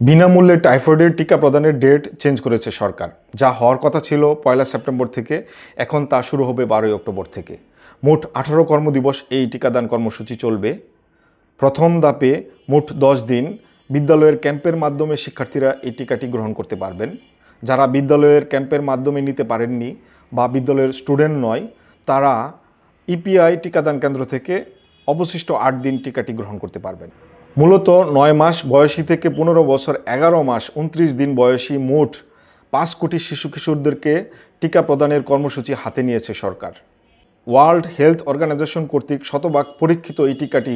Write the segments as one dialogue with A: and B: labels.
A: বিনামূল্যে টাইফয়েডের টিকা প্রদানের ডেট চেঞ্জ করেছে সরকার। যা হওয়ার কথা ছিল 1 সেপ্টেম্বর থেকে, এখন তা শুরু হবে 12 অক্টোবর থেকে। মোট 18 কর্মদিবস এই টিকাদান কর্মসূচি চলবে। প্রথম ধাপে মোট 10 দিন বিদ্যালয়ের ক্যাম্পের মাধ্যমে শিক্ষার্থীরা এই টিকাটি গ্রহণ করতে পারবেন। যারা বিদ্যালয়ের ক্যাম্পের মাধ্যমে নিতে পারেননি বা বিদ্যালয়ের স্টুডেন্ট নয়, তারা ইপিআই টিকাদান কেন্দ্র থেকে অবশিষ্ট 8 দিন টিকাটি গ্রহণ করতে পারবেন। মূলত 9 মাস বয়সী থেকে 15 বছর 11 মাস 29 দিন বয়সী মোট 5 কোটি শিশু কিশোরদেরকে টিকা প্রদানের কর্মসূচি হাতে নিয়েছে সরকার। ওয়ার্ল্ড হেলথ অর্গানাইজেশন কর্তৃক শতভাগ পরীক্ষিত এই টিকাটি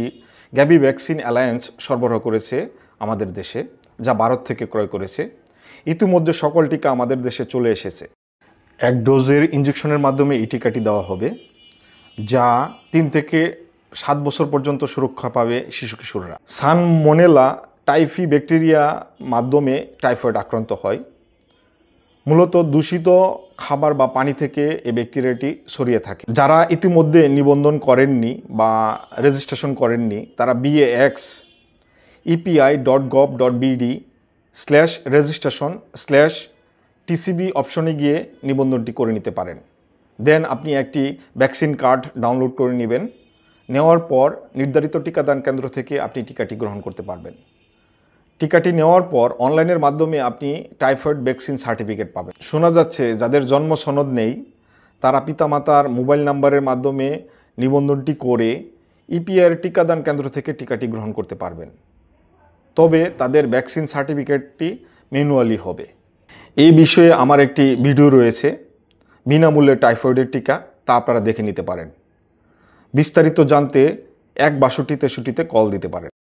A: গ্যাবি ভ্যাকসিন অ্যালায়েন্স সরবরাহ করেছে আমাদের দেশে, যা ভারত থেকে ক্রয় করেছে। ইতিমধ্যে সকল টিকা আমাদের দেশে চলে এসেছে। 1 ডোজের ইঞ্জেকশনের মাধ্যমে এই টিকাটি দেওয়া হবে, যা 3 থেকে 7 বছর পর্যন্ত সুরক্ষা পাবে শিশু কিশোররা। সালমোনেলা টাইফি ব্যাকটেরিয়া মাধ্যমে টাইফয়েড আক্রান্ত হয়। মূলত দূষিত খাবার বা পানি থেকে এই ব্যাকটেরিয়াটি ছড়িয়ে থাকে। যারা ইতিমধ্যে নিবন্ধন করেননি বা রেজিস্ট্রেশন করেননি, তারা bax.epi.gov.bd/registration/TCB অপশনে গিয়ে নিবন্ধনটি করে নিতে পারেন। দেন আপনি একটি ভ্যাকসিন কার্ড ডাউনলোড করে নেবেন। নেওয়ার পর নির্ধারিত টিকাদান কেন্দ্র থেকে আপনি টিকাটি গ্রহণ করতে পারবেন। টিকাটি নেওয়ার পর অনলাইনের মাধ্যমে আপনি টাইফয়েড ভ্যাকসিন সার্টিফিকেট পাবেন। শোনা যাচ্ছে যাদের জন্ম সনদ নেই, তারা পিতামাতার মোবাইল নাম্বারের মাধ্যমে নিবন্ধনটি করে ইপিআইয়ের টিকাদান কেন্দ্র থেকে টিকাটি গ্রহণ করতে পারবেন। তবে তাদের ভ্যাকসিন সার্টিফিকেটটি ম্যানুয়ালি হবে। এই বিষয়ে আমার একটি ভিডিও রয়েছে, বিনামূল্যে টাইফয়েডের টিকা, তা আপনারা দেখে নিতে পারেন। বিস্তারিত জানতে 1-62-63 কল দিতে পারেন।